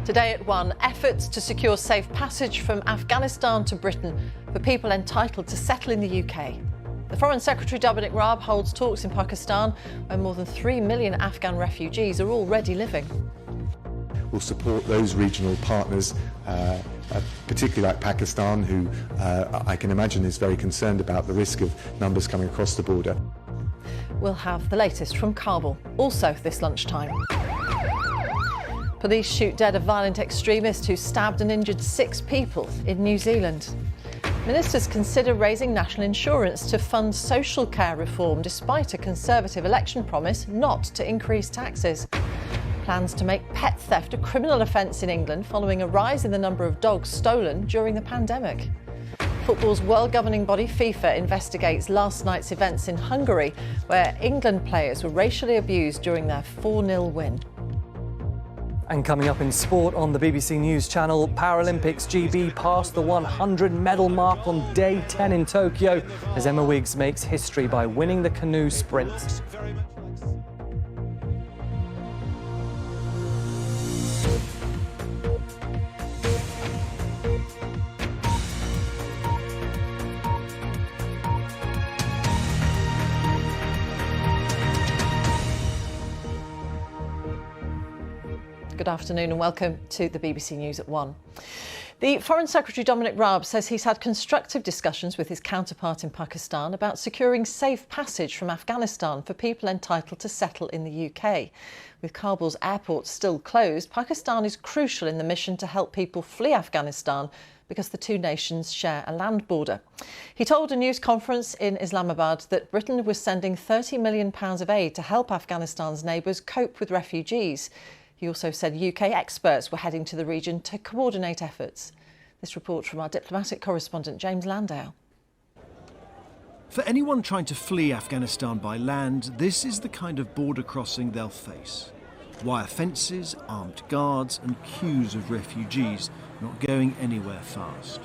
Today at 1, efforts to secure safe passage from Afghanistan to Britain for people entitled to settle in the UK. The Foreign Secretary Dominic Raab holds talks in Pakistan, where more than 3 million Afghan refugees are already living. We'll support those regional partners, particularly like Pakistan, who I can imagine is very concerned about the risk of numbers coming across the border. We'll have the latest from Kabul, also this lunchtime. Police shoot dead a violent extremist who stabbed and injured 6 people in New Zealand. Ministers consider raising national insurance to fund social care reform despite a Conservative election promise not to increase taxes. Plans to make pet theft a criminal offence in England following a rise in the number of dogs stolen during the pandemic. Football's world governing body FIFA investigates last night's events in Hungary, where England players were racially abused during their 4-0 win. And coming up in sport on the BBC News channel, Paralympics GB passed the 100 medal mark on day 10 in Tokyo as Emma Wiggs makes history by winning the canoe sprint. Good afternoon and welcome to the BBC News at 1. The Foreign Secretary Dominic Raab says he's had constructive discussions with his counterpart in Pakistan about securing safe passage from Afghanistan for people entitled to settle in the UK. With Kabul's airport still closed, Pakistan is crucial in the mission to help people flee Afghanistan because the two nations share a land border. He told a news conference in Islamabad that Britain was sending £30 million of aid to help Afghanistan's neighbours cope with refugees. He also said UK experts were heading to the region to coordinate efforts. This report from our diplomatic correspondent James Landale. For anyone trying to flee Afghanistan by land, this is the kind of border crossing they'll face. Wire fences, armed guards and queues of refugees not going anywhere fast.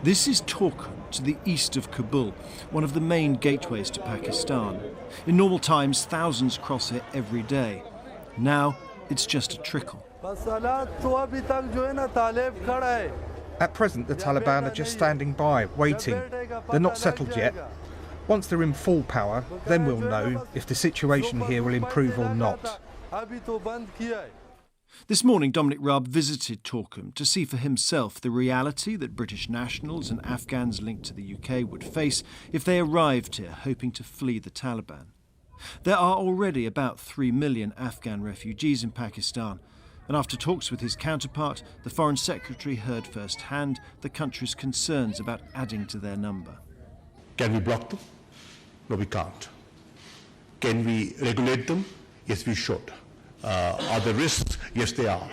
This is Torkham, to the east of Kabul, one of the main gateways to Pakistan. In normal times, thousands cross it every day. Now, it's just a trickle. At present, the Taliban are just standing by, waiting. They're not settled yet. Once they're in full power, then we'll know if the situation here will improve or not. This morning, Dominic Raab visited Torkham to see for himself the reality that British nationals and Afghans linked to the UK would face if they arrived here hoping to flee the Taliban. There are already about 3 million Afghan refugees in Pakistan, and after talks with his counterpart, the Foreign Secretary heard firsthand the country's concerns about adding to their number. Can we block them? No, we can't. Can we regulate them? Yes, we should. Are there risks? Yes, they are.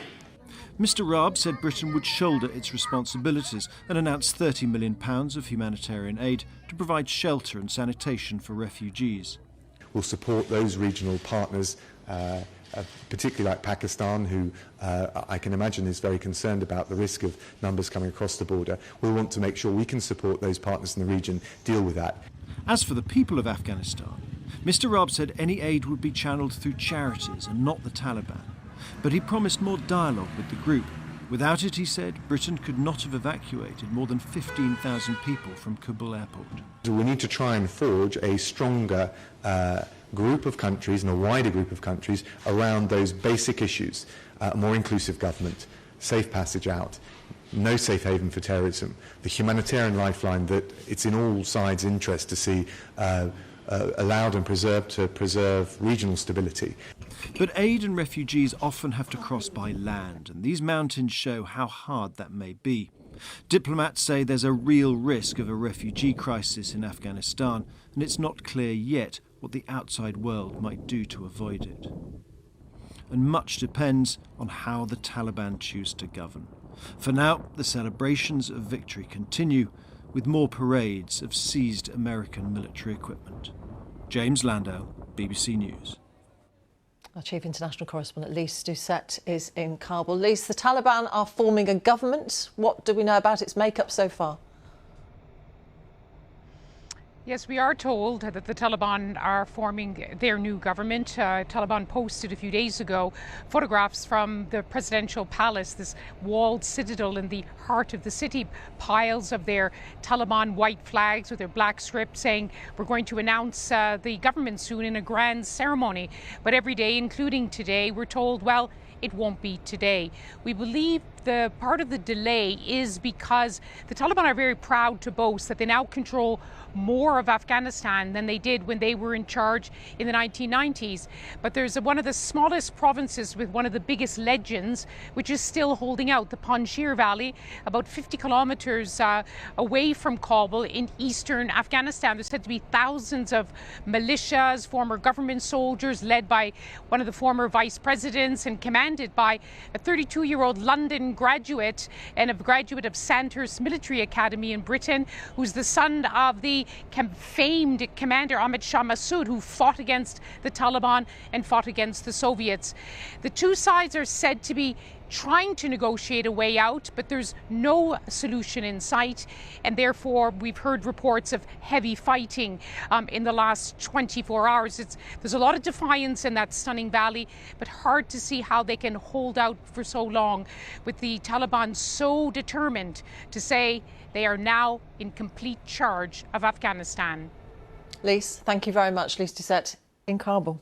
Mr Raab said Britain would shoulder its responsibilities and announced £30 million of humanitarian aid to provide shelter and sanitation for refugees. We'll support those regional partners, particularly like Pakistan, who I can imagine is very concerned about the risk of numbers coming across the border. We'll want to make sure we can support those partners in the region deal with that. As for the people of Afghanistan, Mr Raab said any aid would be channelled through charities and not the Taliban. But he promised more dialogue with the group. Without it, he said, Britain could not have evacuated more than 15,000 people from Kabul airport. We need to try and forge a stronger group of countries and a wider group of countries around those basic issues. A more inclusive government, safe passage out, no safe haven for terrorism, the humanitarian lifeline that it's in all sides' interest to see allowed and preserved to preserve regional stability. But aid and refugees often have to cross by land, and these mountains show how hard that may be. Diplomats say there's a real risk of a refugee crisis in Afghanistan, and it's not clear yet what the outside world might do to avoid it. And much depends on how the Taliban choose to govern. For now, the celebrations of victory continue, with more parades of seized American military equipment. James Landale, BBC News. Our Chief International Correspondent Lise Doucette is in Kabul. Lise, the Taliban are forming a government. What do we know about its makeup so far? Yes, we are told that the Taliban are forming their new government. Taliban posted a few days ago photographs from the presidential palace, this walled citadel in the heart of the city, piles of their Taliban white flags with their black script saying we're going to announce the government soon in a grand ceremony. But every day, including today, we're told, well, it won't be today. We believe the part of the delay is because the Taliban are very proud to boast that they now control more of Afghanistan than they did when they were in charge in the 1990s. But there's one of the smallest provinces with one of the biggest legends, which is still holding out, the Panjshir Valley, about 50 kilometers away from Kabul in eastern Afghanistan. There's said to be thousands of militias, former government soldiers led by one of the former vice presidents and commanded by a 32-year-old London graduate and a graduate of Sandhurst Military Academy in Britain, who's the son of the famed commander Ahmad Shah Massoud, who fought against the Taliban and fought against the Soviets. The two sides are said to be trying to negotiate a way out, but there's no solution in sight, and therefore we've heard reports of heavy fighting in the last 24 hours. There's a lot of defiance in that stunning valley, but hard to see how they can hold out for so long, with the Taliban so determined to say they are now in complete charge of Afghanistan. Lise, thank you very much. Lise Doucette in Kabul.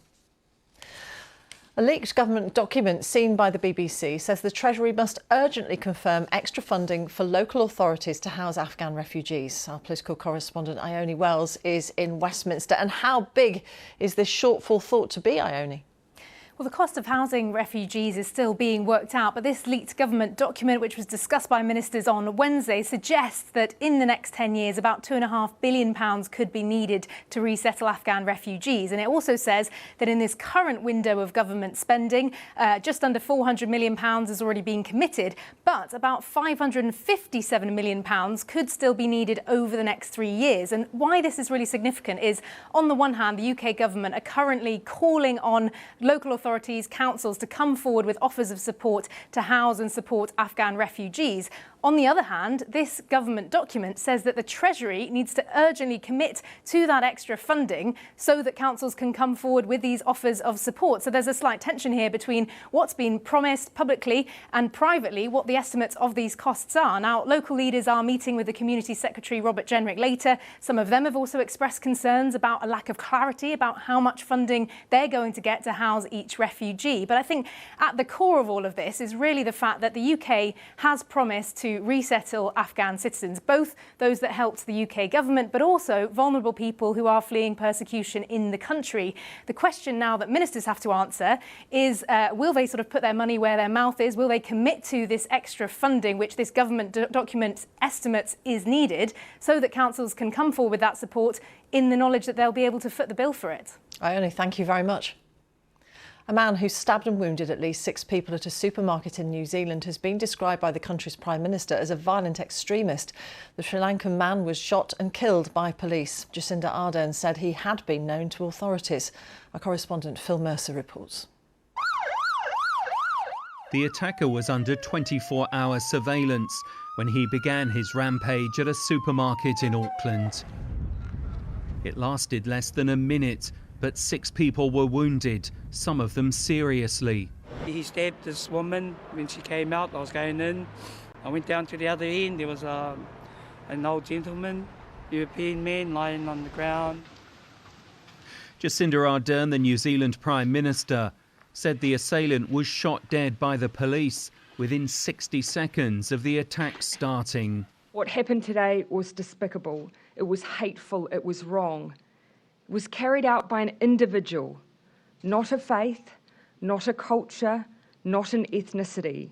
A leaked government document seen by the BBC says the Treasury must urgently confirm extra funding for local authorities to house Afghan refugees. Our political correspondent Ione Wells is in Westminster. And how big is this shortfall thought to be, Ione? Well, the cost of housing refugees is still being worked out, but this leaked government document, which was discussed by ministers on Wednesday, suggests that in the next 10 years, about £2.5 billion could be needed to resettle Afghan refugees. And it also says that in this current window of government spending, just under £400 million has already been committed, but about £557 million could still be needed over the next 3 years. And why this is really significant is, on the one hand, the UK government are currently calling on local authorities, councils to come forward with offers of support to house and support Afghan refugees. On the other hand, this government document says that the Treasury needs to urgently commit to that extra funding so that councils can come forward with these offers of support. So there's a slight tension here between what's been promised publicly and privately, what the estimates of these costs are. Now, local leaders are meeting with the Community Secretary Robert Jenrick later. Some of them have also expressed concerns about a lack of clarity about how much funding they're going to get to house each refugee. But I think at the core of all of this is really the fact that the UK has promised to resettle Afghan citizens, both those that helped the UK government, but also vulnerable people who are fleeing persecution in the country. The question now that ministers have to answer is, will they sort of put their money where their mouth is? Will they commit to this extra funding, which this government document estimates is needed, so that councils can come forward with that support in the knowledge that they'll be able to foot the bill for it? Ione, thank you very much. A man who stabbed and wounded at least 6 people at a supermarket in New Zealand has been described by the country's Prime Minister as a violent extremist. The Sri Lankan man was shot and killed by police. Jacinda Ardern said he had been known to authorities. Our correspondent Phil Mercer reports. The attacker was under 24-hour surveillance when he began his rampage at a supermarket in Auckland. It lasted less than a minute, but 6 people were wounded, some of them seriously. He stabbed this woman when she came out. I was going in. I went down to the other end. There was an old gentleman, European man, lying on the ground. Jacinda Ardern, the New Zealand Prime Minister, said the assailant was shot dead by the police within 60 seconds of the attack starting. What happened today was despicable. It was hateful. It was wrong. It was carried out by an individual, not a faith, not a culture, not an ethnicity,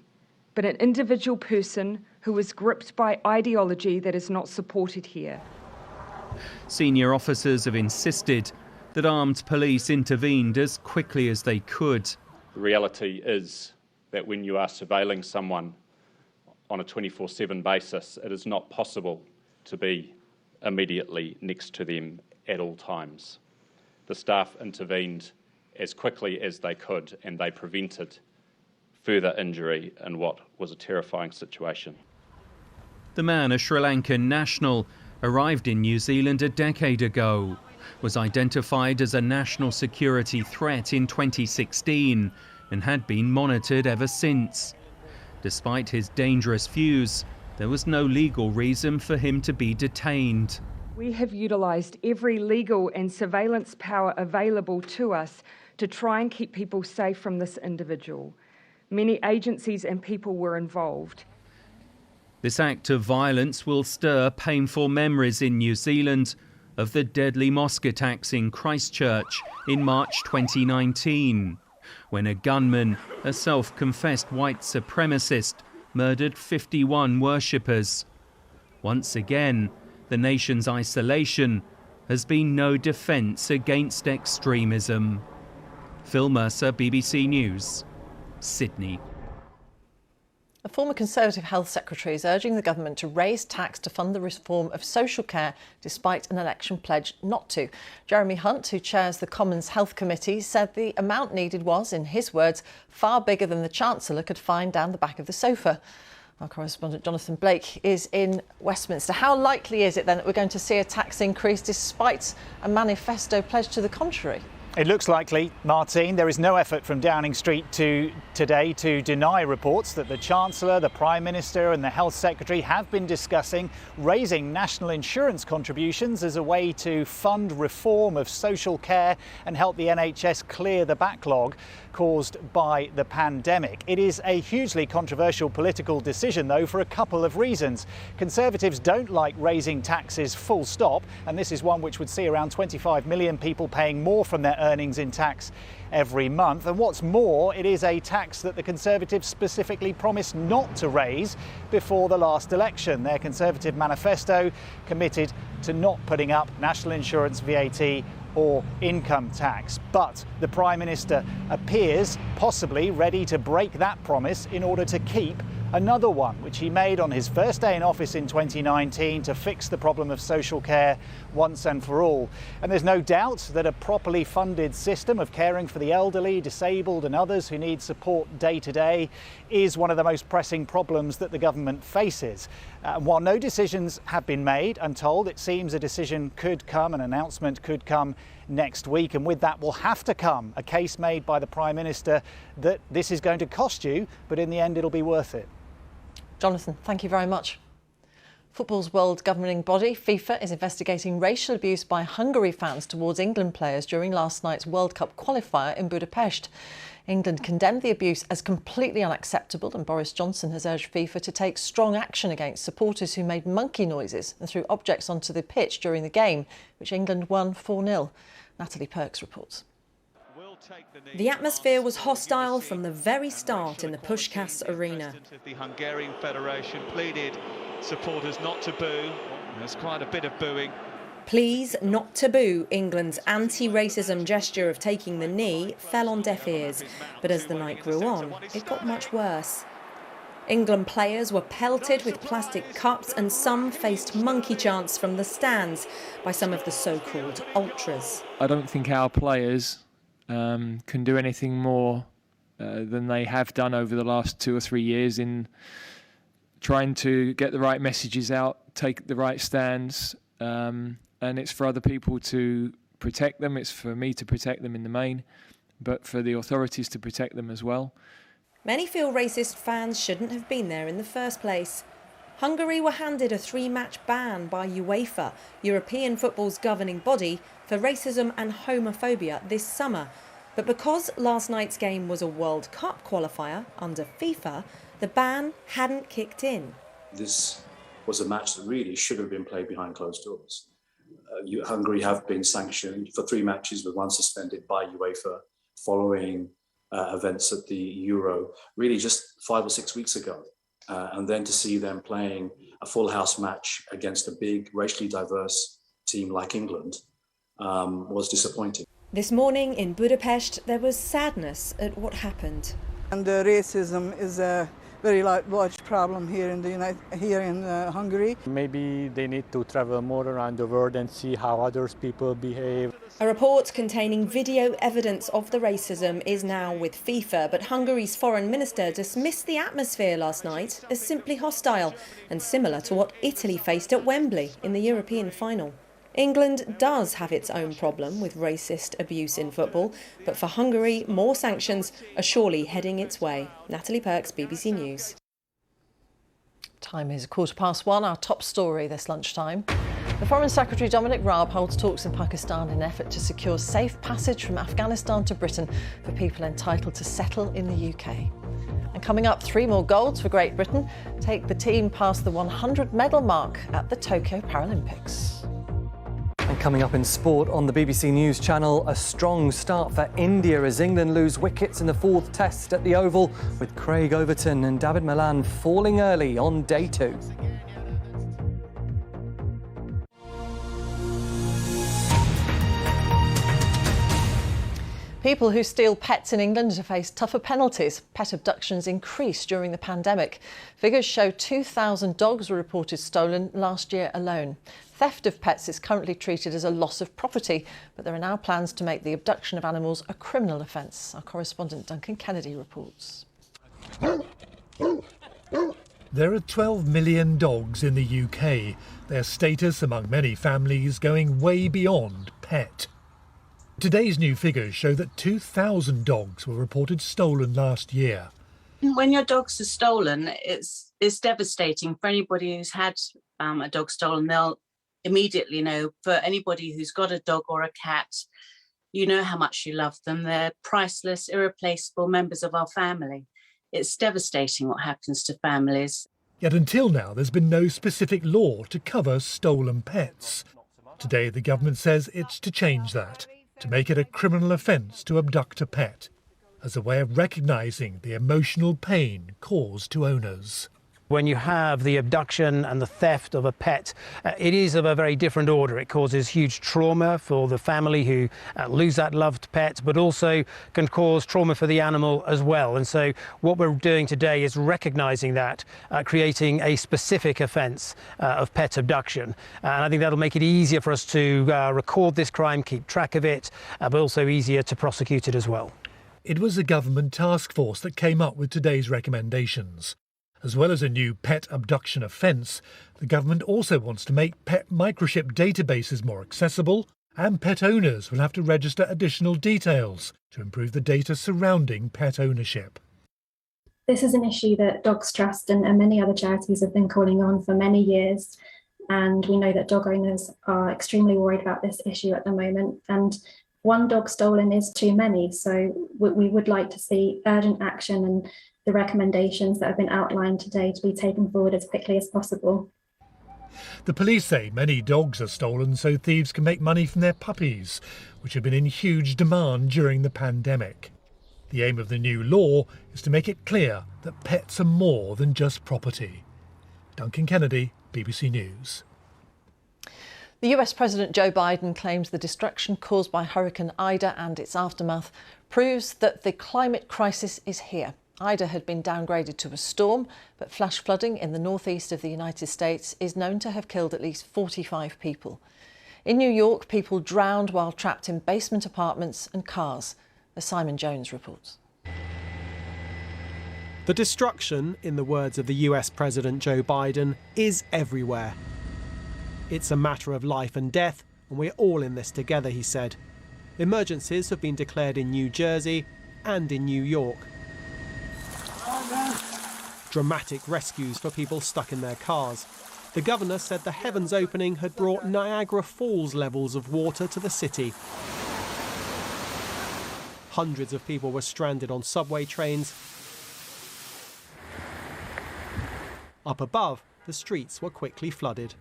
but an individual person who was gripped by ideology that is not supported here. Senior officers have insisted that armed police intervened as quickly as they could. The reality is that when you are surveilling someone on a 24/7 basis, it is not possible to be immediately next to them at all times. The staff intervened as quickly as they could, and they prevented further injury in what was a terrifying situation. The man, a Sri Lankan national, arrived in New Zealand a decade ago, was identified as a national security threat in 2016 and had been monitored ever since. Despite his dangerous views, there was no legal reason for him to be detained. We have utilised every legal and surveillance power available to us to try and keep people safe from this individual. Many agencies and people were involved. This act of violence will stir painful memories in New Zealand of the deadly mosque attacks in Christchurch in March 2019, when a gunman, a self-confessed white supremacist, murdered 51 worshippers. Once again, the nation's isolation has been no defence against extremism. Phil Mercer, BBC News, Sydney. A former Conservative Health Secretary is urging the government to raise tax to fund the reform of social care despite an election pledge not to. Jeremy Hunt, who chairs the Commons Health Committee, said the amount needed was, in his words, far bigger than the Chancellor could find down the back of the sofa. Our correspondent Jonathan Blake is in Westminster. How likely is it then that we're going to see a tax increase despite a manifesto pledge to the contrary? It looks likely, Martine. There is no effort from Downing Street today to deny reports that the Chancellor, the Prime Minister and the Health Secretary have been discussing raising national insurance contributions as a way to fund reform of social care and help the NHS clear the backlog caused by the pandemic. It is a hugely controversial political decision, though, for a couple of reasons. Conservatives don't like raising taxes full stop, and this is one which would see around 25 million people paying more from their earnings in tax every month. And what's more, it is a tax that the Conservatives specifically promised not to raise before the last election. Their Conservative manifesto committed to not putting up national insurance, VAT or income tax. But the Prime Minister appears possibly ready to break that promise in order to keep another one, which he made on his first day in office in 2019 to fix the problem of social care once and for all. And there's no doubt that a properly funded system of caring for the elderly, disabled and others who need support day to day is one of the most pressing problems that the government faces. While no decisions have been made, I'm told it seems a decision could come, an announcement could come next week, and with that will have to come a case made by the Prime Minister that this is going to cost you, but in the end it'll be worth it. Jonathan, thank you very much. Football's world governing body, FIFA, is investigating racial abuse by Hungary fans towards England players during last night's World Cup qualifier in Budapest. England condemned the abuse as completely unacceptable, and Boris Johnson has urged FIFA to take strong action against supporters who made monkey noises and threw objects onto the pitch during the game, which England won 4-0. Natalie Perks reports. The atmosphere was hostile from the very start in the Puskás arena. The Hungarian Federation pleaded supporters not to boo. There's quite a bit of booing. Please not to boo. England's anti-racism gesture of taking the knee fell on deaf ears. But as the night grew on, it got much worse. England players were pelted with plastic cups and some faced monkey chants from the stands by some of the so-called ultras. I don't think our players can do anything more than they have done over the last 2 or 3 years in trying to get the right messages out, take the right stands, and it's for other people to protect them. It's for me to protect them in the main, but for the authorities to protect them as well. Many feel racist fans shouldn't have been there in the first place. Hungary were handed a 3-match ban by UEFA, European football's governing body, for racism and homophobia this summer. But because last night's game was a World Cup qualifier under FIFA, the ban hadn't kicked in. This was a match that really should have been played behind closed doors. Hungary have been sanctioned for 3 matches, with 1 suspended by UEFA following events at the Euro, really just 5 or 6 weeks ago. And then to see them playing a full house match against a big, racially diverse team like England was disappointing. This morning in Budapest, there was sadness at what happened. And the racism is a very large problem here in Hungary. Maybe they need to travel more around the world and see how other people behave. A report containing video evidence of the racism is now with FIFA, but Hungary's foreign minister dismissed the atmosphere last night as simply hostile and similar to what Italy faced at Wembley in the European final. England does have its own problem with racist abuse in football, but for Hungary, more sanctions are surely heading its way. Natalie Perks, BBC News. Time is 1:15. Our top story this lunchtime. The Foreign Secretary Dominic Raab holds talks in Pakistan in an effort to secure safe passage from Afghanistan to Britain for people entitled to settle in the UK. And coming up, 3 more golds for Great Britain take the team past the 100 medal mark at the Tokyo Paralympics. And coming up in sport on the BBC News channel, a strong start for India as England lose wickets in the 4th test at the Oval, with Craig Overton and David Milan falling early on day 2. People who steal pets in England have faced tougher penalties. Pet abductions increased during the pandemic. Figures show 2,000 dogs were reported stolen last year alone. Theft of pets is currently treated as a loss of property, but there are now plans to make the abduction of animals a criminal offence. Our correspondent Duncan Kennedy reports. There are 12 million dogs in the UK, their status among many families going way beyond pet. Today's new figures show that 2,000 dogs were reported stolen last year. When your dogs are stolen, it's devastating for anybody who's had a dog stolen. They'll immediately know. For anybody who's got a dog or a cat, you know how much you love them. They're priceless, irreplaceable members of our family. It's devastating what happens to families. Yet until now, there's been no specific law to cover stolen pets. Today, the government says it's to change that, to make it a criminal offence to abduct a pet, as a way of recognising the emotional pain caused to owners. When you have the abduction and the theft of a pet, it is of a very different order. It causes huge trauma for the family who lose that loved pet, but also can cause trauma for the animal as well. And so what we're doing today is recognising that, creating a specific offence of pet abduction. And I think that'll make it easier for us to record this crime, keep track of it, but also easier to prosecute it as well. It was a government task force that came up with today's recommendations. As well as a new pet abduction offence, the government also wants to make pet microchip databases more accessible, and pet owners will have to register additional details to improve the data surrounding pet ownership. This is an issue that Dogs Trust and many other charities have been calling on for many years, and we know that dog owners are extremely worried about this issue at the moment, and one dog stolen is too many, so we would like to see urgent action and the recommendations that have been outlined today to be taken forward as quickly as possible. The police say many dogs are stolen so thieves can make money from their puppies, which have been in huge demand during the pandemic. The aim of the new law is to make it clear that pets are more than just property. Duncan Kennedy, BBC News. The US President Joe Biden claims the destruction caused by Hurricane Ida and its aftermath proves that the climate crisis is here. Ida had been downgraded to a storm, but flash flooding in the northeast of the United States is known to have killed at least 45 people. In New York, people drowned while trapped in basement apartments and cars. As Simon Jones reports. The destruction, in the words of the US President Joe Biden, is everywhere. It's a matter of life and death, and we're all in this together, he said. Emergencies have been declared in New Jersey and in New York. Dramatic rescues for people stuck in their cars. The governor said the heavens opening had brought Niagara Falls levels of water to the city. Hundreds of people were stranded on subway trains. Up above, the streets were quickly flooded.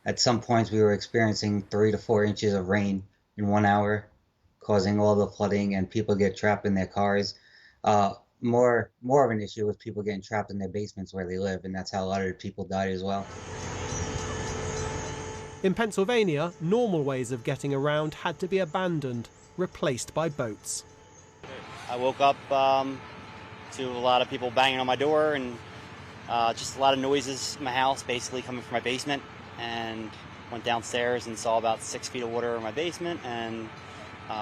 At some points, we were experiencing 3 to 4 inches of rain in 1 hour, causing all the flooding, and people get trapped in their cars. More of an issue with people getting trapped in their basements where they live, and that's how a lot of people died as well. In Pennsylvania, normal ways of getting around had to be abandoned, replaced by boats. I woke up to a lot of people banging on my door and Just a lot of noises in my house, basically coming from my basement, and went downstairs and saw about 6 feet of water in my basement, and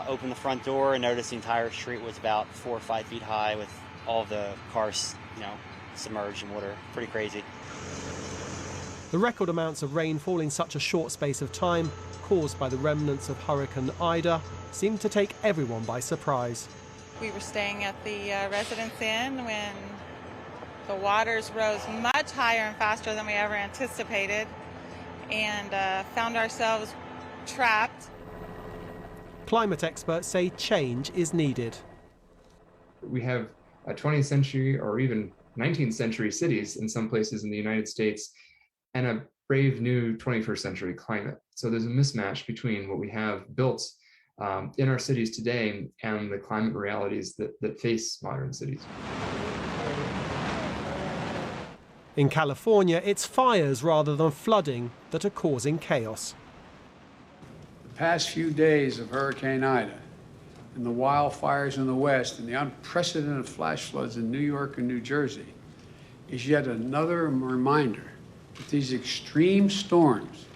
opened the front door and noticed the entire street was about 4 or 5 feet high with all the cars, submerged in water. Pretty crazy. The record amounts of rain fall in such a short space of time, caused by the remnants of Hurricane Ida, seemed to take everyone by surprise. We were staying at the Residence Inn when the waters rose much higher and faster than we ever anticipated, and found ourselves trapped. Climate experts say change is needed. We have 20th century or even 19th century cities in some places in the United States and a brave new 21st century climate. So there's a mismatch between what we have built in our cities today and the climate realities that face modern cities. In California, it's fires rather than flooding that are causing chaos. The past few days of Hurricane Ida and the wildfires in the West and the unprecedented flash floods in New York and New Jersey is yet another reminder that these extreme storms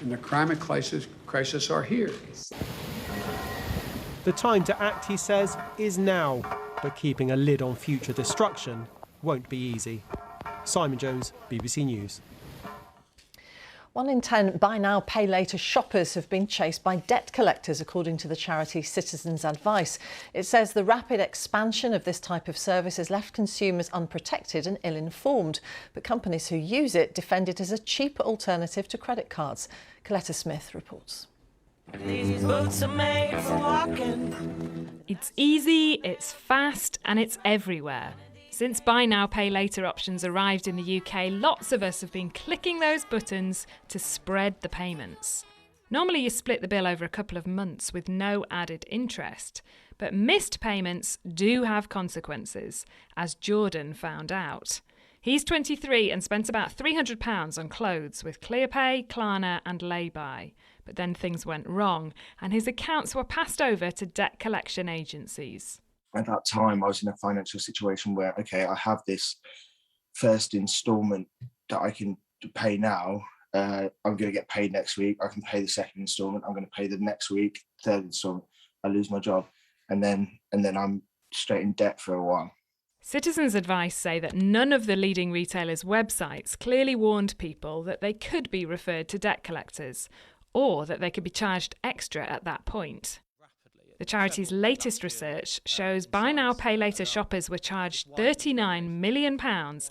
and the climate crisis are here. The time to act, he says, is now, but keeping a lid on future destruction won't be easy. Simon Jones, BBC News. 1 in 10 buy now, pay later shoppers have been chased by debt collectors, according to the charity Citizens Advice. It says the rapid expansion of this type of service has left consumers unprotected and ill-informed, but companies who use it defend it as a cheaper alternative to credit cards. Coletta Smith reports. These boots are made for walking. It's easy, it's fast, and it's everywhere. Since buy now, pay later options arrived in the UK, lots of us have been clicking those buttons to spread the payments. Normally you split the bill over a couple of months with no added interest, but missed payments do have consequences, as Jordan found out. He's 23 and spent about £300 on clothes with ClearPay, Klarna and Lay-By. But then things went wrong and his accounts were passed over to debt collection agencies. At that time, I was in a financial situation where, okay, I have this first instalment that I can pay now. I'm going to get paid next week. I can pay the second instalment. I'm going to pay the next week, third instalment. I lose my job. And then I'm straight in debt for a while. Citizens Advice say that none of the leading retailers' websites clearly warned people that they could be referred to debt collectors or that they could be charged extra at that point. The charity's latest research shows buy now, pay later shoppers were charged £39 million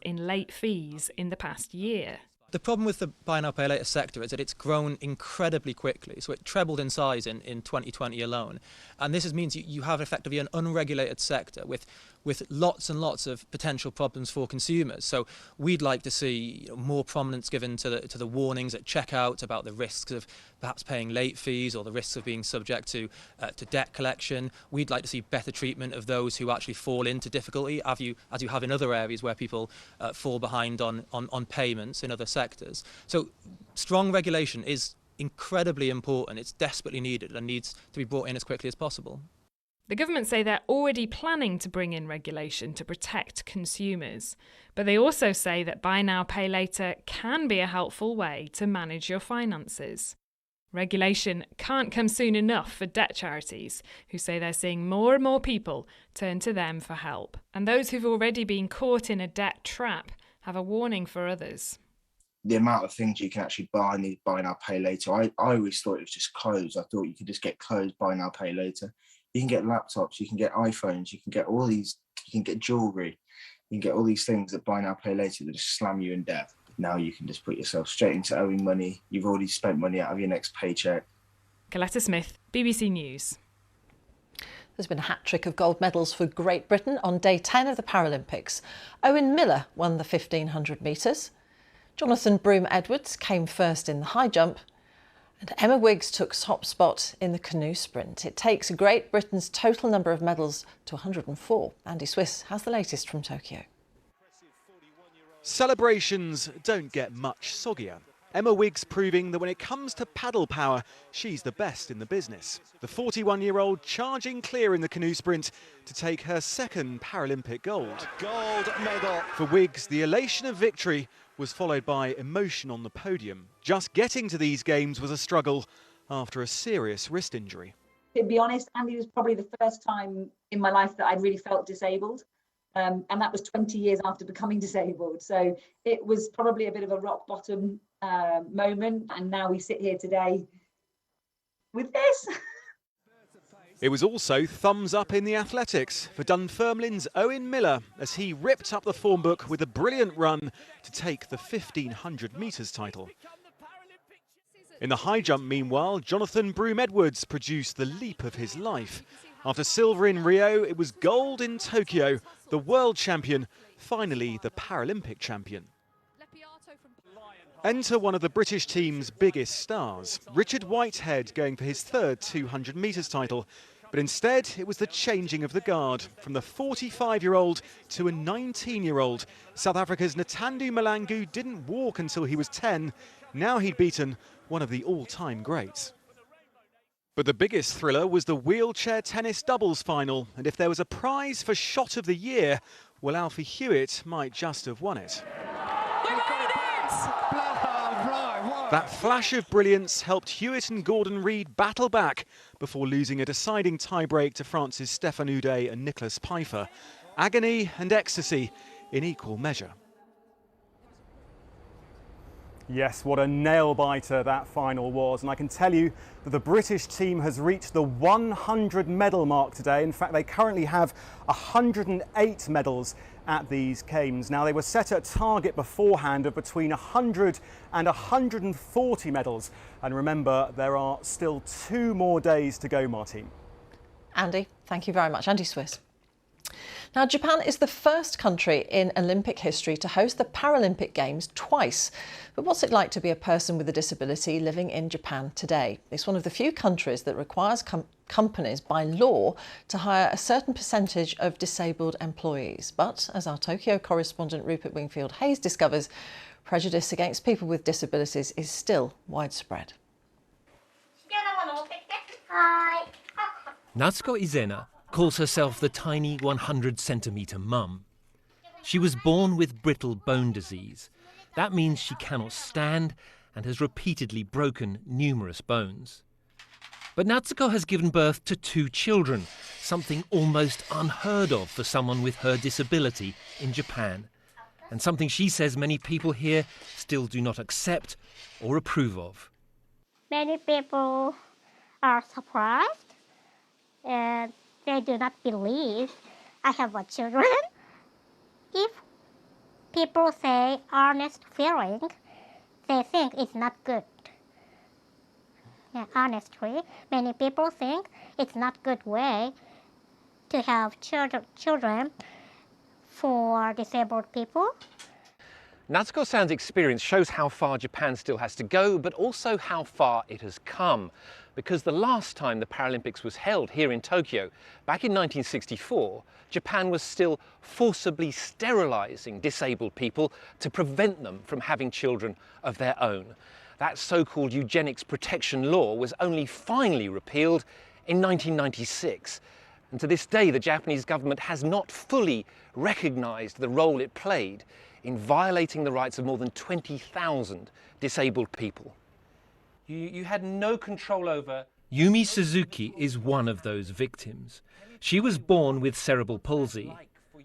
in late fees in the past year. The problem with the buy now, pay later sector is that it's grown incredibly quickly. So it trebled in size in 2020 alone. And this means you have effectively an unregulated sector with lots and lots of potential problems for consumers. So we'd like to see more prominence given to the warnings at checkout about the risks of perhaps paying late fees or the risks of being subject to debt collection. We'd like to see better treatment of those who actually fall into difficulty, as you have in other areas where people fall behind on payments in other sectors. So strong regulation is incredibly important. It's desperately needed and needs to be brought in as quickly as possible. The government say they're already planning to bring in regulation to protect consumers. But they also say that buy now, pay later can be a helpful way to manage your finances. Regulation can't come soon enough for debt charities, who say they're seeing more and more people turn to them for help. And those who've already been caught in a debt trap have a warning for others. The amount of things you can actually buy in buy now, pay later, I always thought it was just clothes. I thought you could just get clothes, buy now, pay later. You can get laptops, you can get iPhones, you can get all these, you can get jewellery, you can get all these things that buy now, pay later that just slam you in debt. Now you can just put yourself straight into owing money. You've already spent money out of your next paycheck. Coletta Smith, BBC News. There's been a hat-trick of gold medals for Great Britain on day 10 of the Paralympics. Owen Miller won the 1500 metres. Jonathan Broome-Edwards came first in the high jump. And Emma Wiggs took top spot in the canoe sprint. It takes Great Britain's total number of medals to 104. Andy Swiss has the latest from Tokyo. Celebrations don't get much soggier. Emma Wiggs proving that when it comes to paddle power, she's the best in the business. The 41-year-old charging clear in the canoe sprint to take her second Paralympic gold. Gold medal. For Wiggs, the elation of victory was followed by emotion on the podium. Just getting to these games was a struggle after a serious wrist injury. To be honest, Andy, was probably the first time in my life that I really felt disabled. And that was 20 years after becoming disabled. So it was probably a bit of a rock bottom moment. And now we sit here today with this. It was also thumbs up in the athletics for Dunfermline's Owen Miller as he ripped up the form book with a brilliant run to take the 1500 metres title. In the high jump, meanwhile, Jonathan Broome-Edwards produced the leap of his life. After silver in Rio, it was gold in Tokyo, the world champion, finally the Paralympic champion. Enter one of the British team's biggest stars, Richard Whitehead, going for his third 200 metres title. But instead, it was the changing of the guard, from the 45-year-old to a 19-year-old. South Africa's Ntando Malangu didn't walk until he was 10. Now he'd beaten one of the all-time greats. But the biggest thriller was the wheelchair tennis doubles final. And if there was a prize for shot of the year, well, Alfie Hewitt might just have won it. That flash of brilliance helped Hewitt and Gordon Reid battle back before losing a deciding tiebreak to France's Stefan Uday and Nicholas Pfeiffer. Agony and ecstasy in equal measure. Yes, what a nail-biter that final was. And I can tell you that the British team has reached the 100 medal mark today. In fact, they currently have 108 medals at these games. Now, they were set at a target beforehand of between 100 and 140 medals. And remember, there are still 2 more days to go, Martine. Andy, thank you very much. Andy Swiss. Now, Japan is the first country in Olympic history to host the Paralympic Games twice. But what's it like to be a person with a disability living in Japan today? It's one of the few countries that requires companies by law to hire a certain percentage of disabled employees. But as our Tokyo correspondent Rupert Wingfield-Hayes discovers, prejudice against people with disabilities is still widespread. Natsuko Izena calls herself the tiny 100-centimetre mum. She was born with brittle bone disease. That means she cannot stand and has repeatedly broken numerous bones. But Natsuko has given birth to 2 children, something almost unheard of for someone with her disability in Japan, and something she says many people here still do not accept or approve of. Many people are surprised and they do not believe I have children. If people say honest feeling, they think it's not good. Yeah, honestly, many people think it's not good way to have children for disabled people. Natsuko-san's experience shows how far Japan still has to go, but also how far it has come. Because the last time the Paralympics was held here in Tokyo, back in 1964, Japan was still forcibly sterilising disabled people to prevent them from having children of their own. That so-called eugenics protection law was only finally repealed in 1996. And to this day, the Japanese government has not fully recognised the role it played in violating the rights of more than 20,000 disabled people. You had no control over... Yumi Suzuki is one of those victims. She was born with cerebral palsy.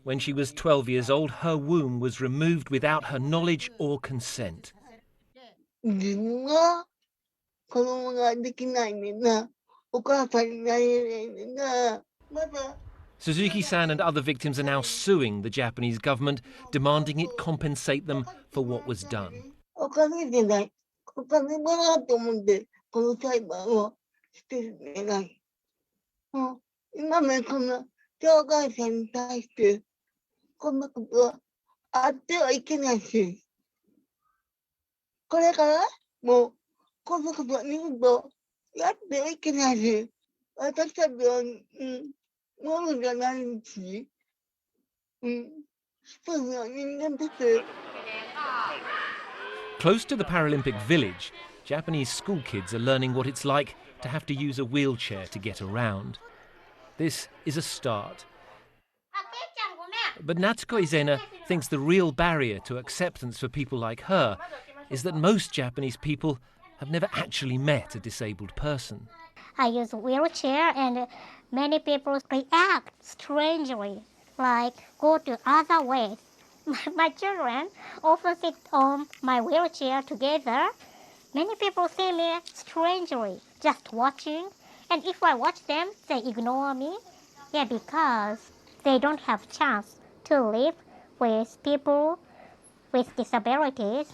When she was 12 years old, her womb was removed without her knowledge or consent. Suzuki-san and other victims are now suing the Japanese government, demanding it compensate them for what was done. Close to the Paralympic village, Japanese school kids are learning what it's like to have to use a wheelchair to get around. This is a start. But Natsuko Izena thinks the real barrier to acceptance for people like her is that most Japanese people have never actually met a disabled person. I use a wheelchair and many people react strangely, like go to other ways. My children often sit on my wheelchair together. Many people see me strangely, just watching. And if I watch them, they ignore me. Yeah, because they don't have chance to live with people with disabilities.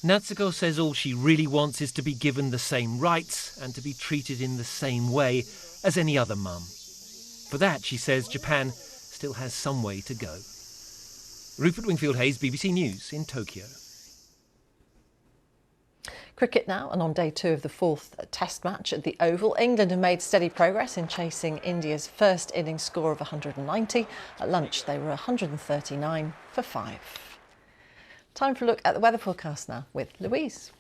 Natsuko says all she really wants is to be given the same rights and to be treated in the same way as any other mum. For that, she says, Japan still has some way to go. Rupert Wingfield-Hayes, BBC News in Tokyo. Cricket now, and on day 2 of the 4th Test match at the Oval, England have made steady progress in chasing India's first innings score of 190. At lunch, they were 139 for 5. Time for a look at the weather forecast now with Louise.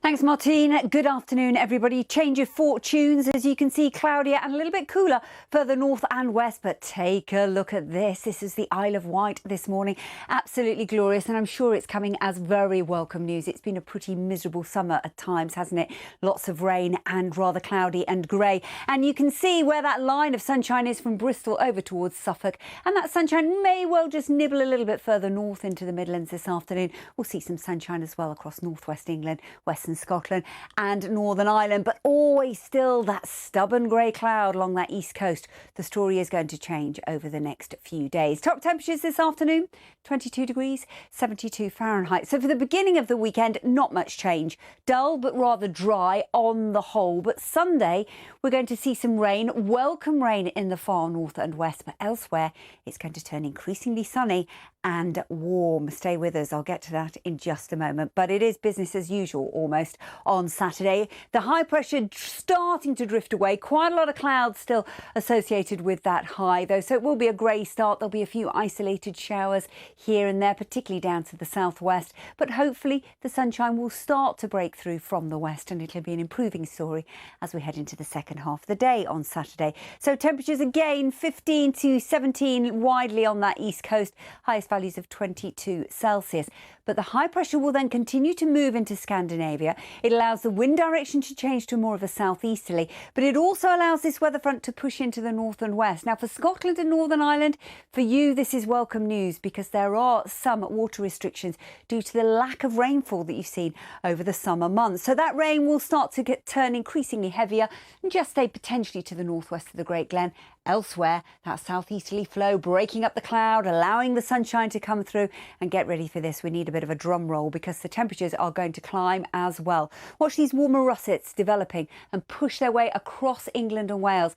Thanks, Martine. Good afternoon, everybody. Change of fortunes, as you can see, cloudier and a little bit cooler further north and west. But take a look at this. This is the Isle of Wight this morning. Absolutely glorious, and I'm sure it's coming as very welcome news. It's been a pretty miserable summer at times, hasn't it? Lots of rain and rather cloudy and grey. And you can see where that line of sunshine is from Bristol over towards Suffolk. And that sunshine may well just nibble a little bit further north into the Midlands this afternoon. We'll see some sunshine as well across northwest England, western Scotland and Northern Ireland, but always still that stubborn grey cloud along that east coast. The story is going to change over the next few days. Top temperatures this afternoon, 22 degrees, 72 Fahrenheit. So for the beginning of the weekend, not much change. Dull but rather dry on the whole. But Sunday, we're going to see some rain, welcome rain in the far north and west, but elsewhere it's going to turn increasingly sunny and warm. Stay with us. I'll get to that in just a moment. But it is business as usual almost on Saturday. The high pressure starting to drift away. Quite a lot of clouds still associated with that high, though. So it will be a grey start. There'll be a few isolated showers here and there, particularly down to the southwest. But hopefully the sunshine will start to break through from the west, and it'll be an improving story as we head into the second half of the day on Saturday. So temperatures again 15 to 17 widely on that east coast. Highest values of 22 Celsius. But the high pressure will then continue to move into Scandinavia. It allows the wind direction to change to more of a southeasterly, but it also allows this weather front to push into the north and west. Now, for Scotland and Northern Ireland, for you, this is welcome news because there are some water restrictions due to the lack of rainfall that you've seen over the summer months. So that rain will start to turn increasingly heavier and just stay potentially to the northwest of the Great Glen. Elsewhere, that southeasterly flow breaking up the cloud, allowing the sunshine to come through. And get ready for this. We need a bit of a drum roll because the temperatures are going to climb as well. Watch these warmer russets developing and push their way across England and Wales.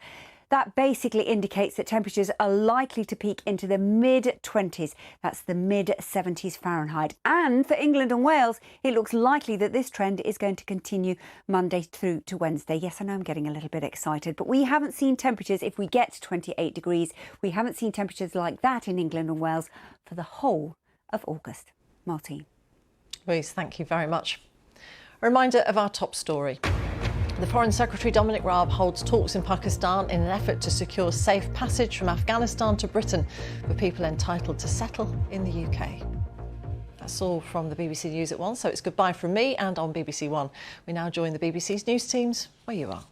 That basically indicates that temperatures are likely to peak into the mid-20s. That's the mid-70s Fahrenheit. And for England and Wales, it looks likely that this trend is going to continue Monday through to Wednesday. Yes, I know I'm getting a little bit excited, but we haven't seen temperatures, if we get to 28 degrees, we haven't seen temperatures like that in England and Wales for the whole of August. Martine. Louise, thank you very much. A reminder of our top story. The Foreign Secretary Dominic Raab holds talks in Pakistan in an effort to secure safe passage from Afghanistan to Britain for people entitled to settle in the UK. That's all from the BBC News at 1, so it's goodbye from me, and on BBC One. We now join the BBC's news teams where you are.